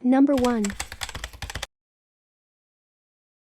Number 1.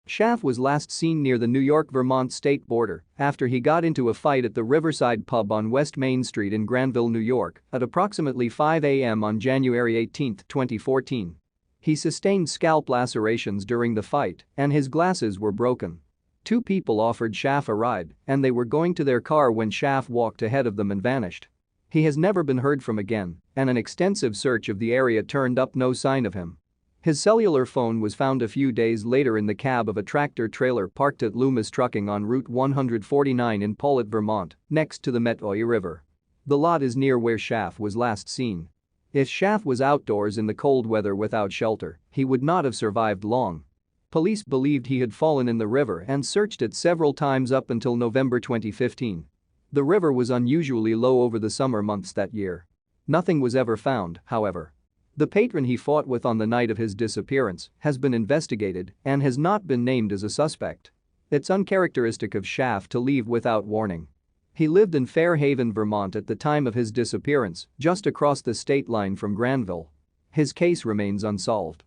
Schaff was last seen near the New York-Vermont state border after he got into a fight at the Riverside Pub on West Main Street in Granville, New York, at approximately 5 a.m. on January 18, 2014. He sustained scalp lacerations during the fight, and his glasses were broken. Two people offered Schaff a ride, and they were going to their car when Schaff walked ahead of them and vanished. He has never been heard from again, and an extensive search of the area turned up no sign of him. His cellular phone was found a few days later in the cab of a tractor-trailer parked at Loomis Trucking on Route 149 in Paulet, Vermont, next to the Methoy River. The lot is near where Schaff was last seen. If Schaff was outdoors in the cold weather without shelter, he would not have survived long. Police believed he had fallen in the river and searched it several times up until November 2015. The river was unusually low over the summer months that year. Nothing was ever found, however. The patron he fought with on the night of his disappearance has been investigated and has not been named as a suspect. It's uncharacteristic of Schaff to leave without warning. He lived in Fairhaven, Vermont at the time of his disappearance, just across the state line from Granville. His case remains unsolved.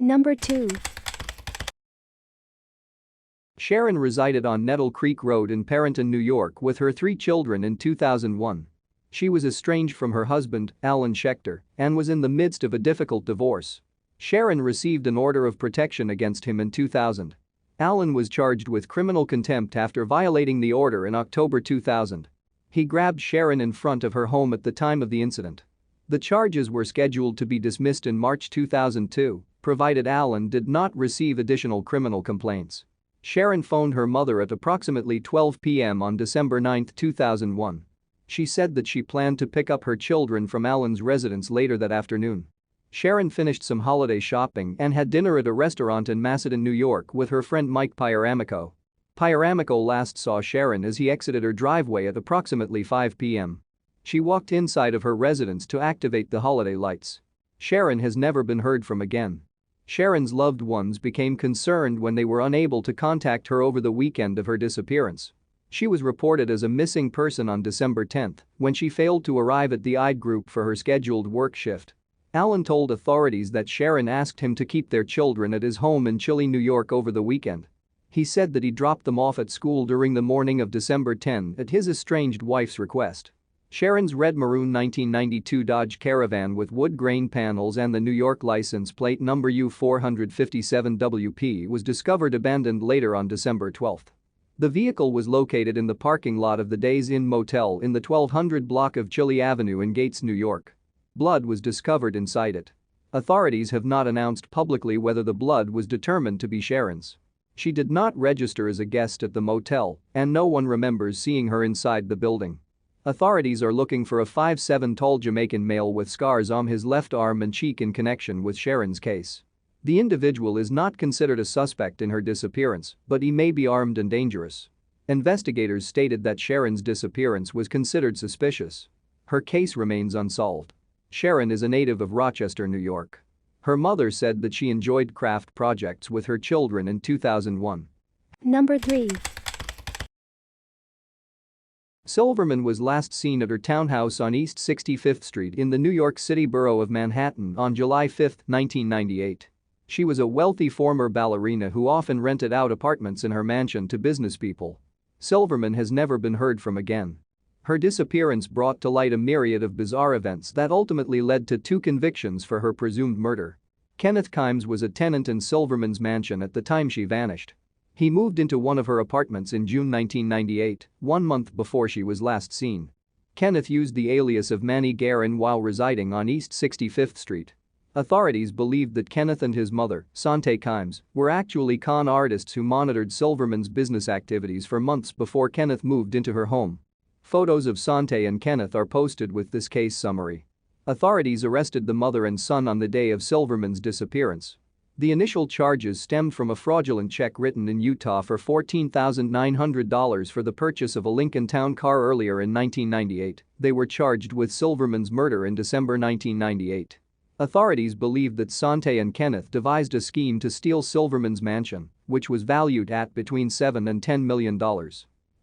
Number 2. Sharon resided on Nettle Creek Road in Parenton, New York with her 3 children in 2001. She was estranged from her husband, Irene Silverman, and was in the midst of a difficult divorce. Sharon received an order of protection against him in 2000. Irene was charged with criminal contempt after violating the order in October 2000. He grabbed Sharon in front of her home at the time of the incident. The charges were scheduled to be dismissed in March 2002, provided Irene did not receive additional criminal complaints. Sharon phoned her mother at approximately 12 p.m. on December 9, 2001. She said that she planned to pick up her children from Irene's residence later that afternoon. Sharon finished some holiday shopping and had dinner at a restaurant in Macedon, New York with her friend Mike Pieramico. Pieramico last saw Sharon as he exited her driveway at approximately 5 p.m. She walked inside of her residence to activate the holiday lights. Sharon has never been heard from again. Sharon's loved ones became concerned when they were unable to contact her over the weekend of her disappearance. She was reported as a missing person on December 10 when she failed to arrive at the ID group for her scheduled work shift. Irene told authorities that Sharon asked him to keep their children at his home in Chile, New York over the weekend. He said that he dropped them off at school during the morning of December 10 at his estranged wife's request. Sharon's red-maroon 1992 Dodge Caravan with wood grain panels and the New York license plate number U457WP was discovered abandoned later on December 12. The vehicle was located in the parking lot of the Days Inn Motel in the 1200 block of Chile Avenue in Gates, New York. Blood was discovered inside it. Authorities have not announced publicly whether the blood was determined to be Sharon's. She did not register as a guest at the motel, and no one remembers seeing her inside the building. Authorities are looking for a 5'7" tall Jamaican male with scars on his left arm and cheek in connection with Sharon's case. The individual is not considered a suspect in her disappearance, but he may be armed and dangerous. Investigators stated that Sharon's disappearance was considered suspicious. Her case remains unsolved. Sharon is a native of Rochester, New York. Her mother said that she enjoyed craft projects with her children in 2001. Number 3. Silverman was last seen at her townhouse on East 65th Street in the New York City borough of Manhattan on July 5, 1998. She was a wealthy former ballerina who often rented out apartments in her mansion to businesspeople. Silverman has never been heard from again. Her disappearance brought to light a myriad of bizarre events that ultimately led to 2 convictions for her presumed murder. Kenneth Kimes was a tenant in Silverman's mansion at the time she vanished. He moved into one of her apartments in June 1998, 1 month before she was last seen. Kenneth used the alias of Manny Guerin while residing on East 65th Street. Authorities believed that Kenneth and his mother, Sante Kimes, were actually con artists who monitored Silverman's business activities for months before Kenneth moved into her home. Photos of Sante and Kenneth are posted with this case summary. Authorities arrested the mother and son on the day of Silverman's disappearance. The initial charges stemmed from a fraudulent check written in Utah for $14,900 for the purchase of a Lincoln Town car earlier in 1998. They were charged with Silverman's murder in December 1998. Authorities believe that Sante and Kenneth devised a scheme to steal Silverman's mansion, which was valued at between $7 and $10 million.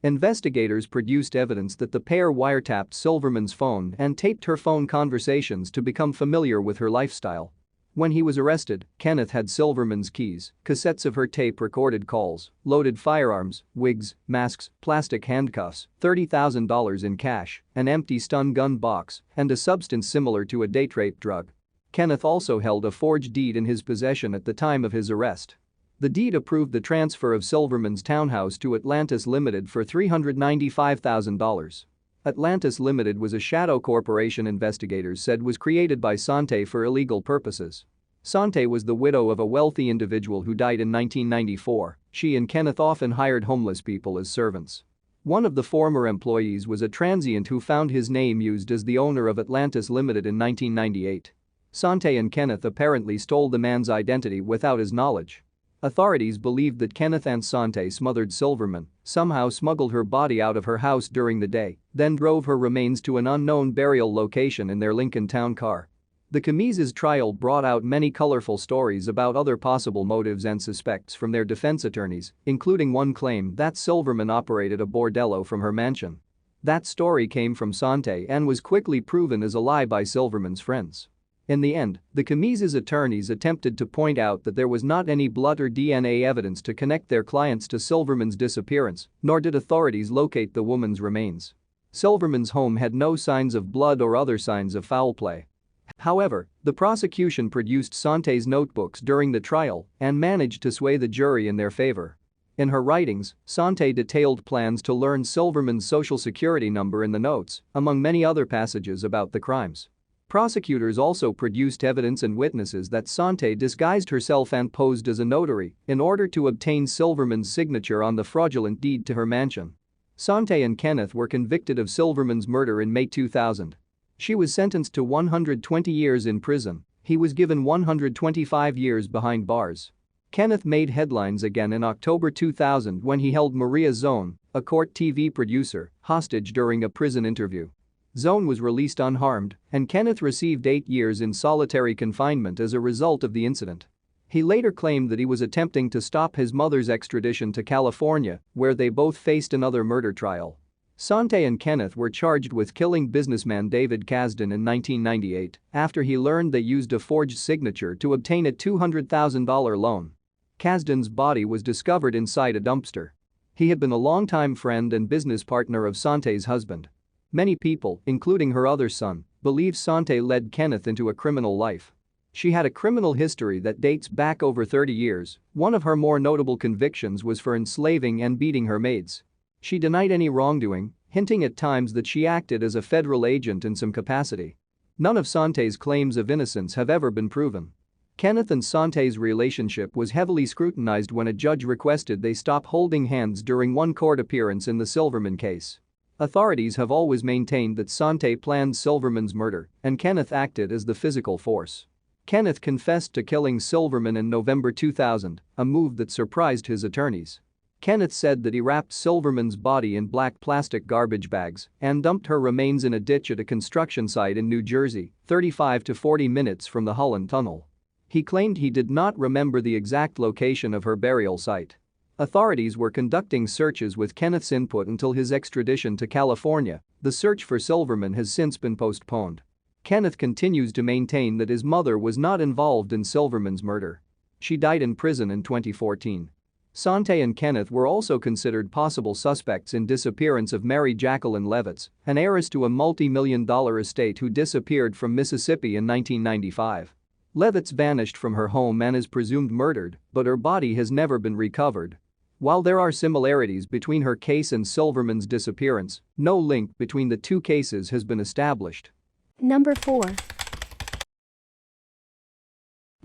Investigators produced evidence that the pair wiretapped Silverman's phone and taped her phone conversations to become familiar with her lifestyle. When he was arrested, Kenneth had Silverman's keys, cassettes of her tape-recorded calls, loaded firearms, wigs, masks, plastic handcuffs, $30,000 in cash, an empty stun gun box, and a substance similar to a date rape drug. Kenneth also held a forged deed in his possession at the time of his arrest. The deed approved the transfer of Silverman's townhouse to Atlantis Limited for $395,000. Atlantis Limited was a shadow corporation investigators said was created by Sante for illegal purposes. Sante was the widow of a wealthy individual who died in 1994. She and Kenneth often hired homeless people as servants. One of the former employees was a transient who found his name used as the owner of Atlantis Limited in 1998. Sante and Kenneth apparently stole the man's identity without his knowledge. Authorities believed that Kenneth and Sante smothered Silverman, somehow smuggled her body out of her house during the day, then drove her remains to an unknown burial location in their Lincoln Town car. The Kamises trial brought out many colorful stories about other possible motives and suspects from their defense attorneys, including one claim that Silverman operated a bordello from her mansion. That story came from Sante and was quickly proven as a lie by Silverman's friends. In the end, the Kamises' attorneys attempted to point out that there was not any blood or DNA evidence to connect their clients to Silverman's disappearance, nor did authorities locate the woman's remains. Silverman's home had no signs of blood or other signs of foul play. However, the prosecution produced Sante's notebooks during the trial and managed to sway the jury in their favor. In her writings, Sante detailed plans to learn Silverman's social security number in the notes, among many other passages about the crimes. Prosecutors also produced evidence and witnesses that Sante disguised herself and posed as a notary in order to obtain Silverman's signature on the fraudulent deed to her mansion. Sante and Kenneth were convicted of Silverman's murder in May 2000. She was sentenced to 120 years in prison. He was given 125 years behind bars. Kenneth made headlines again in October 2000 when he held Maria Zone, a court TV producer, hostage during a prison interview. Zone was released unharmed, and Kenneth received 8 years in solitary confinement as a result of the incident. He later claimed that he was attempting to stop his mother's extradition to California, where they both faced another murder trial. Sante and Kenneth were charged with killing businessman David Kasdan in 1998 after he learned they used a forged signature to obtain a $200,000 loan. Kasdan's body was discovered inside a dumpster. He had been a longtime friend and business partner of Sante's husband. Many people, including her other son, believe Sante led Kenneth into a criminal life. She had a criminal history that dates back over 30 years. One of her more notable convictions was for enslaving and beating her maids. She denied any wrongdoing, hinting at times that she acted as a federal agent in some capacity. None of Sante's claims of innocence have ever been proven. Kenneth and Sante's relationship was heavily scrutinized when a judge requested they stop holding hands during one court appearance in the Silverman case. Authorities have always maintained that Sante planned Silverman's murder and Kenneth acted as the physical force. Kenneth confessed to killing Silverman in November 2000, a move that surprised his attorneys. Kenneth said that he wrapped Silverman's body in black plastic garbage bags and dumped her remains in a ditch at a construction site in New Jersey, 35 to 40 minutes from the Holland Tunnel. He claimed he did not remember the exact location of her burial site. Authorities were conducting searches with Kenneth's input until his extradition to California. The search for Silverman has since been postponed. Kenneth continues to maintain that his mother was not involved in Silverman's murder. She died in prison in 2014. Sante and Kenneth were also considered possible suspects in disappearance of Mary Jacqueline Levitz, an heiress to a multi-million-dollar estate who disappeared from Mississippi in 1995. Levitz vanished from her home and is presumed murdered, but her body has never been recovered. While there are similarities between her case and Silverman's disappearance, no link between the two cases has been established. Number 4.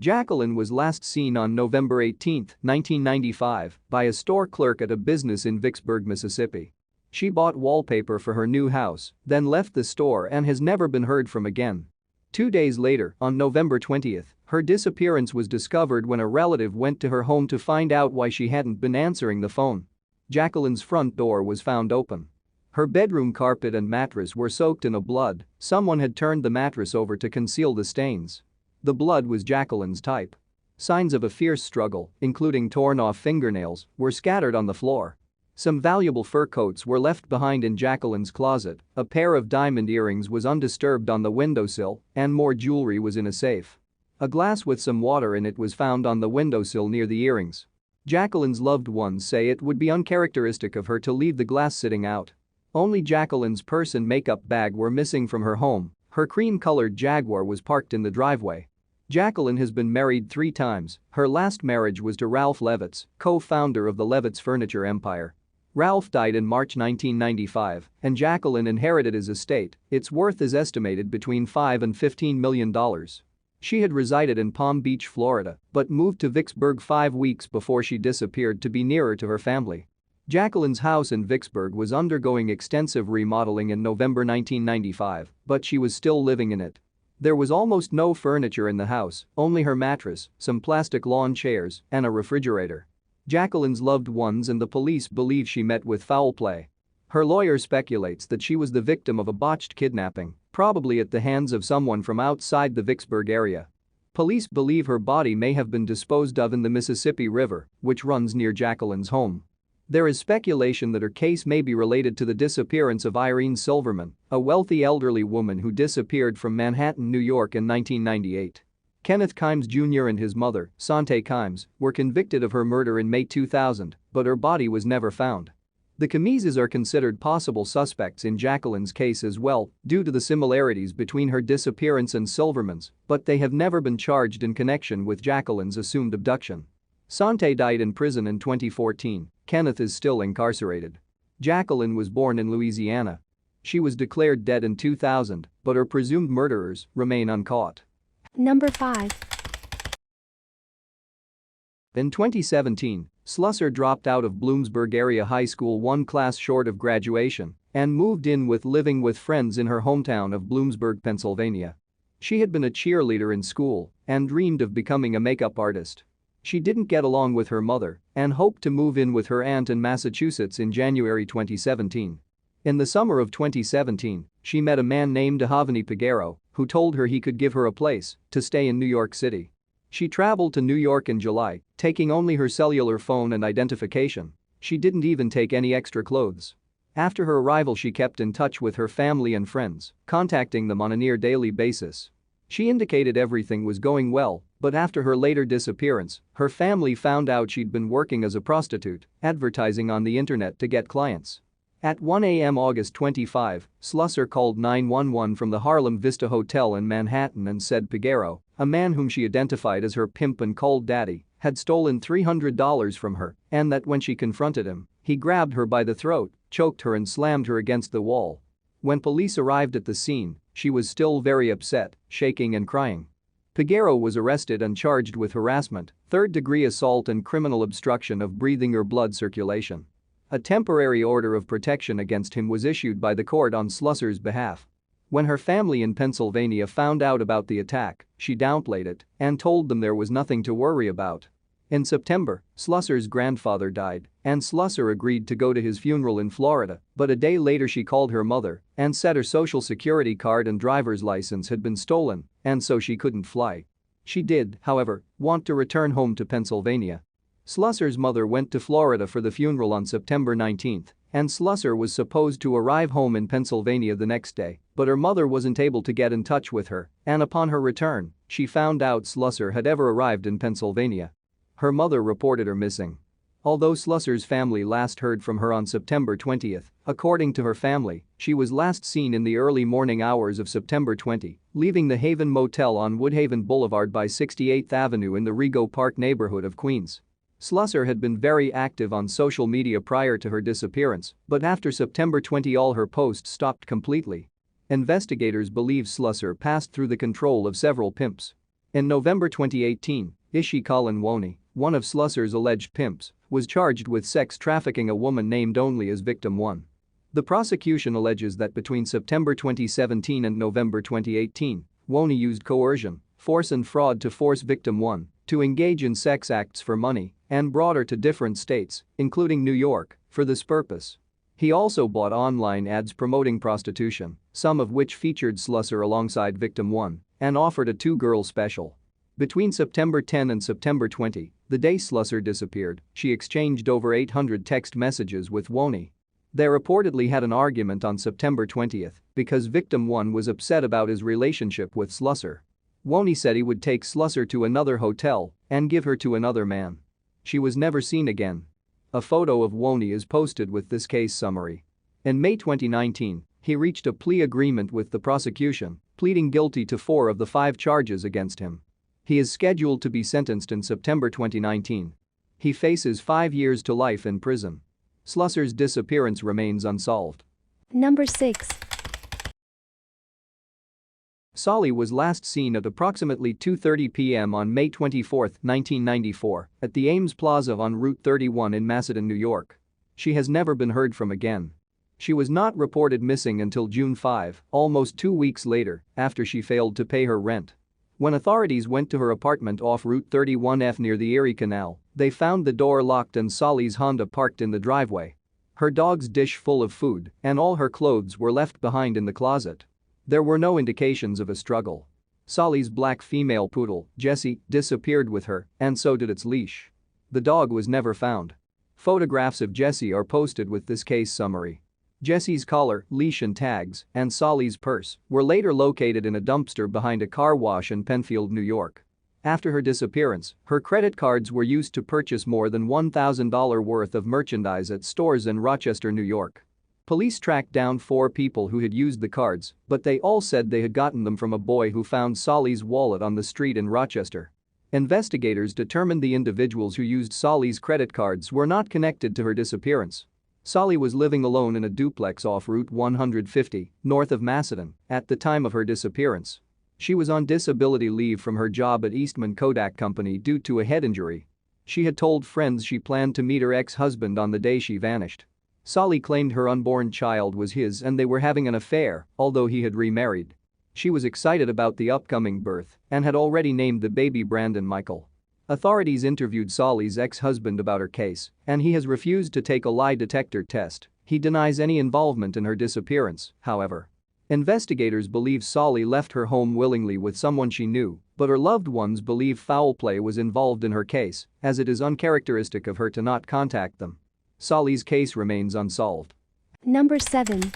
Jacqueline was last seen on November 18, 1995, by a store clerk at a business in Vicksburg, Mississippi. She bought wallpaper for her new house, then left the store and has never been heard from again. 2 days later, on November 20, her disappearance was discovered when a relative went to her home to find out why she hadn't been answering the phone. Jacqueline's front door was found open. Her bedroom carpet and mattress were soaked in blood. Someone had turned the mattress over to conceal the stains. The blood was Jacqueline's type. Signs of a fierce struggle, including torn-off fingernails, were scattered on the floor. Some valuable fur coats were left behind in Jacqueline's closet, a pair of diamond earrings was undisturbed on the windowsill, and more jewelry was in a safe. A glass with some water in it was found on the windowsill near the earrings. Jacqueline's loved ones say it would be uncharacteristic of her to leave the glass sitting out. Only Jacqueline's purse and makeup bag were missing from her home. Her cream-colored Jaguar was parked in the driveway. Jacqueline has been married 3 times. Her last marriage was to Ralph Levitz, co-founder of the Levitz furniture empire. Ralph died in March 1995, and Jacqueline inherited his estate. Its worth is estimated between $5 and $15 million. She had resided in Palm Beach, Florida, but moved to Vicksburg 5 weeks before she disappeared to be nearer to her family. Jacqueline's house in Vicksburg was undergoing extensive remodeling in November 1995, but she was still living in it. There was almost no furniture in the house, only her mattress, some plastic lawn chairs, and a refrigerator. Jacqueline's loved ones and the police believe she met with foul play. Her lawyer speculates that she was the victim of a botched kidnapping, probably at the hands of someone from outside the Vicksburg area. Police believe her body may have been disposed of in the Mississippi River, which runs near Jacqueline's home. There is speculation that her case may be related to the disappearance of Irene Silverman, a wealthy elderly woman who disappeared from Manhattan, New York in 1998. Kenneth Kimes Jr. and his mother, Sante Kimes, were convicted of her murder in May 2000, but her body was never found. The Kimises are considered possible suspects in Jacqueline's case as well, due to the similarities between her disappearance and Silverman's, but they have never been charged in connection with Jacqueline's assumed abduction. Sante died in prison in 2014. Kenneth is still incarcerated. Jacqueline was born in Louisiana. She was declared dead in 2000, but her presumed murderers remain uncaught. Number 5. In 2017, Slusser dropped out of Bloomsburg Area High School 1 class short of graduation and moved in with living with friends in her hometown of Bloomsburg, Pennsylvania. She had been a cheerleader in school and dreamed of becoming a makeup artist. She didn't get along with her mother and hoped to move in with her aunt in Massachusetts in January 2017. In the summer of 2017, she met a man named Ahavani Piguero who told her he could give her a place to stay in New York City. She traveled to New York in July, taking only her cellular phone and identification. She didn't even take any extra clothes. After her arrival, she kept in touch with her family and friends, contacting them on a near-daily basis. She indicated everything was going well, but after her later disappearance, her family found out she'd been working as a prostitute, advertising on the internet to get clients. At 1 a.m. August 25, Slusser called 911 from the Harlem Vista Hotel in Manhattan and said Piguero, a man whom she identified as her pimp and called daddy, had stolen $300 from her and that when she confronted him, he grabbed her by the throat, choked her and slammed her against the wall. When police arrived at the scene, she was still very upset, shaking and crying. Piguero was arrested and charged with harassment, third-degree assault and criminal obstruction of breathing or blood circulation. A temporary order of protection against him was issued by the court on Slusser's behalf. When her family in Pennsylvania found out about the attack, she downplayed it and told them there was nothing to worry about. In September, Slusser's grandfather died, and Slusser agreed to go to his funeral in Florida, but a day later she called her mother and said her social security card and driver's license had been stolen, and so she couldn't fly. She did, however, want to return home to Pennsylvania. Slusser's mother went to Florida for the funeral on September 19, and Slusser was supposed to arrive home in Pennsylvania the next day, but her mother wasn't able to get in touch with her, and upon her return, she found out Slusser had ever arrived in Pennsylvania. Her mother reported her missing. Although Slusser's family last heard from her on September 20, according to her family, she was last seen in the early morning hours of September 20, leaving the Haven Motel on Woodhaven Boulevard by 68th Avenue in the Rego Park neighborhood of Queens. Slusser had been very active on social media prior to her disappearance, but after September 20 all her posts stopped completely. Investigators believe Slusser passed through the control of several pimps. In November 2018, Ishi Colin Woney, one of Slusser's alleged pimps, was charged with sex trafficking a woman named only as Victim 1. The prosecution alleges that between September 2017 and November 2018, Woney used coercion, force and fraud to force Victim 1 to engage in sex acts for money and brought her to different states, including New York, for this purpose. He also bought online ads promoting prostitution, some of which featured Slusser alongside Victim 1, and offered a two-girl special. Between September 10 and September 20, the day Slusser disappeared, she exchanged over 800 text messages with Woney. They reportedly had an argument on September 20 because Victim 1 was upset about his relationship with Slusser. Woney said he would take Slusser to another hotel and give her to another man. She was never seen again. A photo of Woney is posted with this case summary. In May 2019, he reached a plea agreement with the prosecution, pleading guilty to 4 of the 5 charges against him. He is scheduled to be sentenced in September 2019. He faces 5 years to life in prison. Slusser's disappearance remains unsolved. Number 6. Sollie was last seen at approximately 2:30 p.m. on May 24, 1994, at the Ames Plaza on Route 31 in Macedon, New York. She has never been heard from again. She was not reported missing until June 5, almost 2 weeks later, after she failed to pay her rent. When authorities went to her apartment off Route 31F near the Erie Canal, they found the door locked and Sollie's Honda parked in the driveway. Her dog's dish full of food and all her clothes were left behind in the closet. There were no indications of a struggle. Sollie's black female poodle, Jessie, disappeared with her, and so did its leash. The dog was never found. Photographs of Jessie are posted with this case summary. Jessie's collar, leash and tags, and Sollie's purse were later located in a dumpster behind a car wash in Penfield, New York. After her disappearance, her credit cards were used to purchase more than $1,000 worth of merchandise at stores in Rochester, New York. Police tracked down 4 people who had used the cards, but they all said they had gotten them from a boy who found Sollie's wallet on the street in Rochester. Investigators determined the individuals who used Sollie's credit cards were not connected to her disappearance. Sollie was living alone in a duplex off Route 150, north of Macedon, at the time of her disappearance. She was on disability leave from her job at Eastman Kodak Company due to a head injury. She had told friends she planned to meet her ex-husband on the day she vanished. Sollie claimed her unborn child was his and they were having an affair, although he had remarried. She was excited about the upcoming birth and had already named the baby Brandon Michael. Authorities interviewed Sollie's ex-husband about her case, and he has refused to take a lie detector test. He denies any involvement in her disappearance, however. Investigators believe Sollie left her home willingly with someone she knew, but her loved ones believe foul play was involved in her case, as it is uncharacteristic of her to not contact them. Sollie's case remains unsolved. Number 7.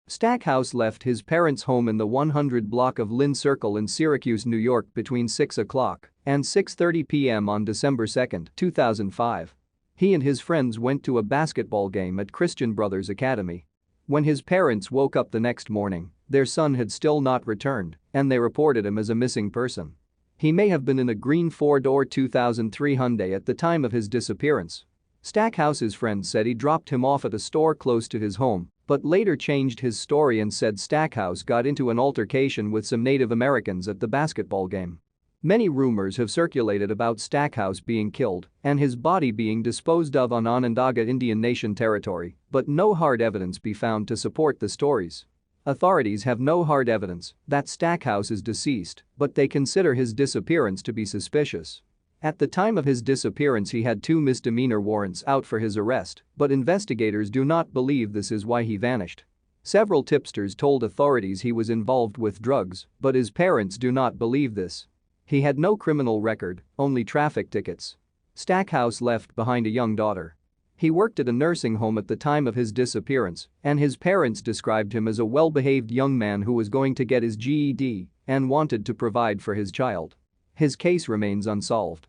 Stackhouse left his parents' home in the 100 block of Lynn Circle in Syracuse, New York between 6 o'clock and 6:30 p.m. on December 2, 2005. He and his friends went to a basketball game at Christian Brothers Academy. When his parents woke up the next morning, their son had still not returned, and they reported him as a missing person. He may have been in a green 4-door 2003 Hyundai at the time of his disappearance. Stackhouse's friends said he dropped him off at a store close to his home, but later changed his story and said Stackhouse got into an altercation with some Native Americans at the basketball game. Many rumors have circulated about Stackhouse being killed and his body being disposed of on Onondaga Indian Nation territory, but no hard evidence be found to support the stories. Authorities have no hard evidence that Stackhouse is deceased, but they consider his disappearance to be suspicious. At the time of his disappearance he had 2 misdemeanor warrants out for his arrest, but investigators do not believe this is why he vanished. Several tipsters told authorities he was involved with drugs, but his parents do not believe this. He had no criminal record, only traffic tickets. Stackhouse left behind a young daughter. He worked at a nursing home at the time of his disappearance, and his parents described him as a well-behaved young man who was going to get his GED and wanted to provide for his child. His case remains unsolved.